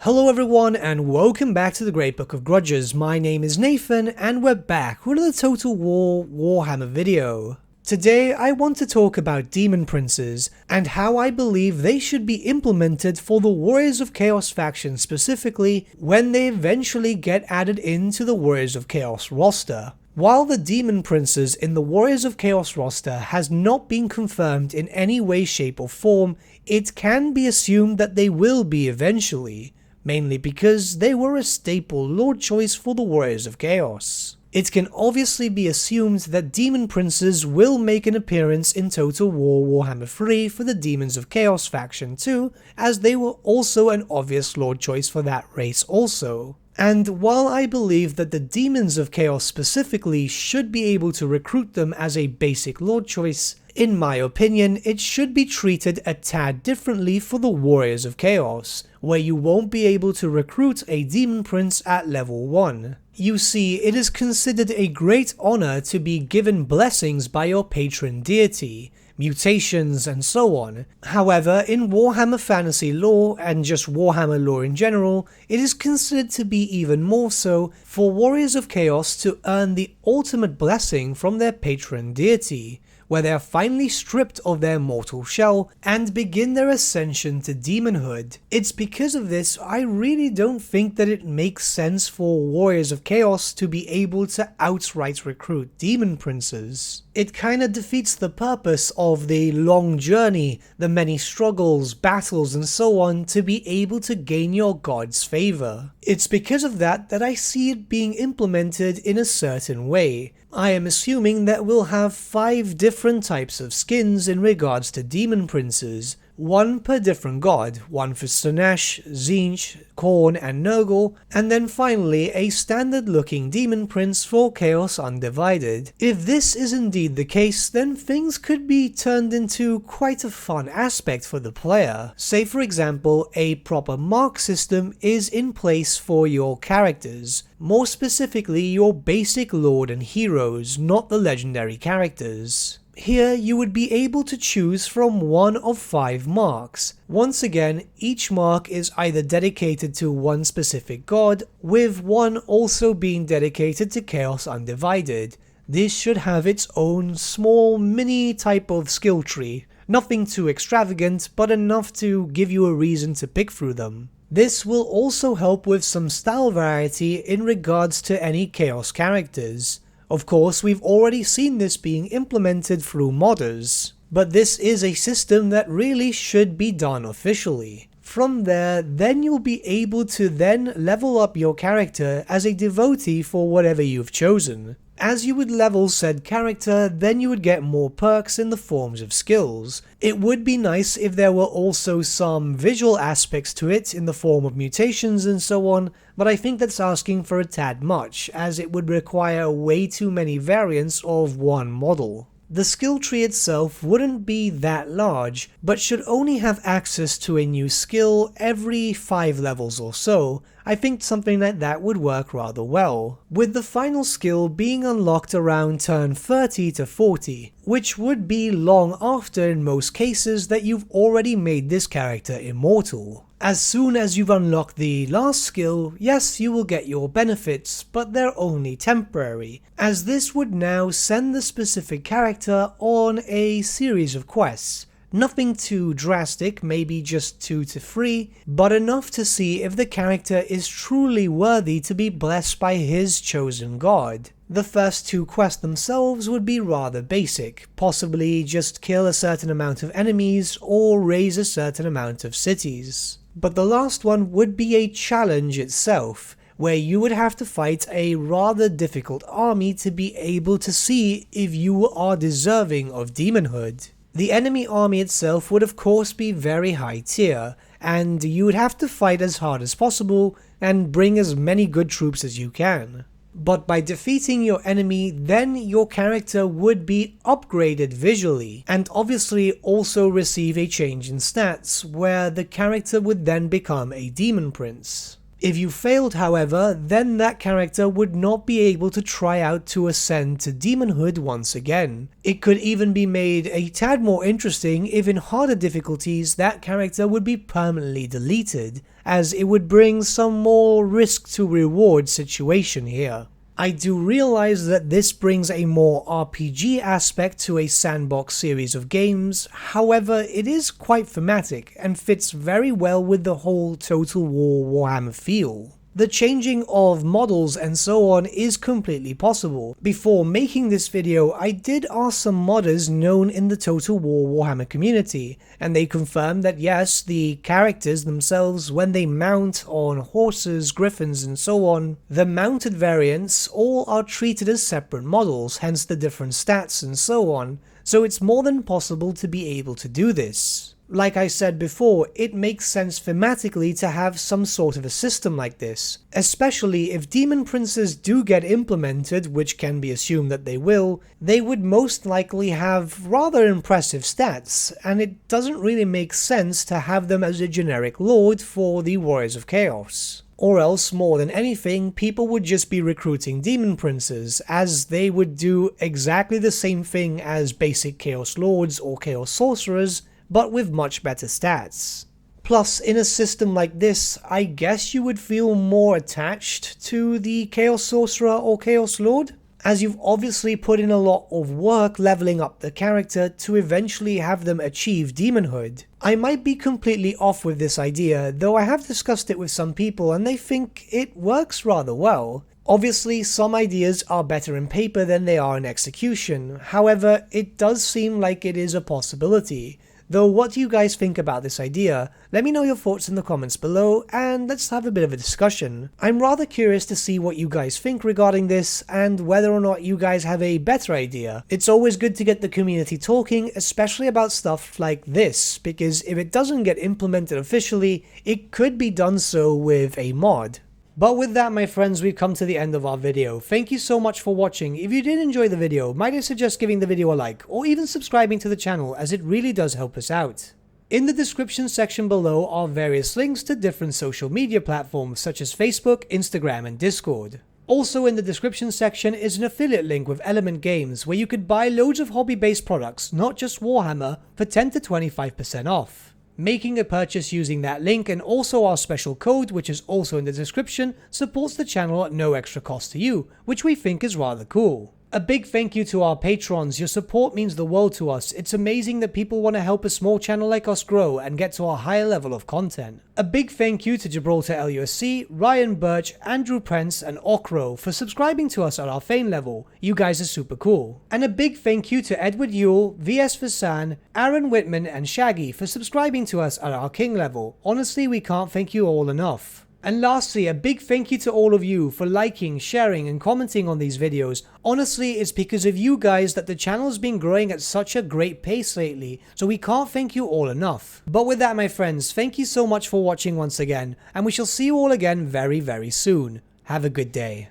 Hello everyone and welcome back to the Great Book of Grudges. My name is Nathan and we're back with the Total War Warhammer video. Today I want to talk about Demon Princes and how I believe they should be implemented for the Warriors of Chaos faction specifically when they eventually get added into the Warriors of Chaos roster. While the Demon Princes in the Warriors of Chaos roster has not been confirmed in any way, shape or form, it can be assumed that they will be eventually, mainly because they were a staple lord choice for the Warriors of Chaos. It can obviously be assumed that Demon Princes will make an appearance in Total War Warhammer 3 for the Demons of Chaos faction too, as they were also an obvious lord choice for that race also. And while I believe that the Demons of Chaos specifically should be able to recruit them as a basic lord choice, in my opinion it should be treated a tad differently for the Warriors of Chaos, where you won't be able to recruit a Demon Prince at level 1. You see, it is considered a great honor to be given blessings by your patron deity, mutations and so on. However, in Warhammer Fantasy lore, and just Warhammer lore in general, it is considered to be even more so for Warriors of Chaos to earn the ultimate blessing from their patron deity, where they are finally stripped of their mortal shell and begin their ascension to demonhood. It's because of this I really don't think that it makes sense for Warriors of Chaos to be able to outright recruit Demon Princes. It kinda defeats the purpose of the long journey, the many struggles, battles and so on to be able to gain your god's favor. It's because of that I see it being implemented in a certain way. I am assuming that we'll have 5 different types of skins in regards to Demon Princes, one per different god, one for Slaanesh, Tzeentch, Khorne and Nurgle, and then finally a standard looking Demon Prince for Chaos Undivided. If this is indeed the case, then things could be turned into quite a fun aspect for the player. Say for example, a proper mark system is in place for your characters, more specifically your basic lord and heroes, not the legendary characters. Here you would be able to choose from one of 5 marks. Once again, each mark is either dedicated to one specific god, with one also being dedicated to Chaos Undivided. This should have its own small mini type of skill tree. Nothing too extravagant, but enough to give you a reason to pick through them. This will also help with some style variety in regards to any Chaos characters. Of course, we've already seen this being implemented through modders, but this is a system that really should be done officially. From there, then you'll be able to then level up your character as a devotee for whatever you've chosen. As you would level said character, then you would get more perks in the forms of skills. It would be nice if there were also some visual aspects to it in the form of mutations and so on, but I think that's asking for a tad much, as it would require way too many variants of one model. The skill tree itself wouldn't be that large, but should only have access to a new skill every 5 levels or so. I think something like that would work rather well, with the final skill being unlocked around turn 30 to 40, which would be long after in most cases that you've already made this character immortal. As soon as you've unlocked the last skill, yes, you will get your benefits, but they're only temporary, as this would now send the specific character on a series of quests. Nothing too drastic, maybe just 2 to 3, but enough to see if the character is truly worthy to be blessed by his chosen god. The first 2 quests themselves would be rather basic, possibly just kill a certain amount of enemies or raise a certain amount of cities. But the last one would be a challenge itself, where you would have to fight a rather difficult army to be able to see if you are deserving of demonhood. The enemy army itself would of course be very high tier, and you would have to fight as hard as possible and bring as many good troops as you can. But by defeating your enemy, then your character would be upgraded visually, and obviously also receive a change in stats, where the character would then become a Demon Prince. If you failed, however, then that character would not be able to try out to ascend to demonhood once again. It could even be made a tad more interesting if in harder difficulties that character would be permanently deleted, as it would bring some more risk to reward situation here. I do realize that this brings a more RPG aspect to a sandbox series of games, however it is quite thematic and fits very well with the whole Total War Warhammer feel. The changing of models and so on is completely possible. Before making this video, I did ask some modders known in the Total War Warhammer community, and they confirmed that yes, the characters themselves, when they mount on horses, griffins and so on, the mounted variants all are treated as separate models, hence the different stats and so on, so it's more than possible to be able to do this. Like I said before, it makes sense thematically to have some sort of a system like this, especially if Demon Princes do get implemented, which can be assumed that they will, they would most likely have rather impressive stats, and it doesn't really make sense to have them as a generic lord for the Warriors of Chaos. Or else, more than anything, people would just be recruiting Demon Princes, as they would do exactly the same thing as basic Chaos Lords or Chaos Sorcerers, but with much better stats. Plus, in a system like this, I guess you would feel more attached to the Chaos Sorcerer or Chaos Lord, as you've obviously put in a lot of work leveling up the character to eventually have them achieve demonhood. I might be completely off with this idea, though I have discussed it with some people and they think it works rather well. Obviously, some ideas are better in paper than they are in execution, however, it does seem like it is a possibility. Though what do you guys think about this idea? Let me know your thoughts in the comments below and let's have a bit of a discussion. I'm rather curious to see what you guys think regarding this and whether or not you guys have a better idea. It's always good to get the community talking, especially about stuff like this, because if it doesn't get implemented officially, it could be done so with a mod. But with that, my friends, we've come to the end of our video. Thank you so much for watching. If you did enjoy the video, might I suggest giving the video a like, or even subscribing to the channel, as it really does help us out. In the description section below are various links to different social media platforms such as Facebook, Instagram and Discord. Also in the description section is an affiliate link with Element Games where you could buy loads of hobby-based products, not just Warhammer, for 10 to 25% off. Making a purchase using that link and also our special code, which is also in the description, supports the channel at no extra cost to you, which we think is rather cool. A big thank you to our patrons. Your support means the world to us. It's amazing that people want to help a small channel like us grow and get to a higher level of content. A big thank you to Gibraltar LUSC, Ryan Birch, Andrew Prince and Okro for subscribing to us at our Fane level. You guys are super cool. And a big thank you to Edward Yule, VS Vasan, Aaron Whitman and Shaggy for subscribing to us at our King level. Honestly, we can't thank you all enough. And lastly, a big thank you to all of you for liking, sharing and commenting on these videos. Honestly, it's because of you guys that the channel has been growing at such a great pace lately, so we can't thank you all enough. But with that, my friends, thank you so much for watching once again, and we shall see you all again very, very soon. Have a good day.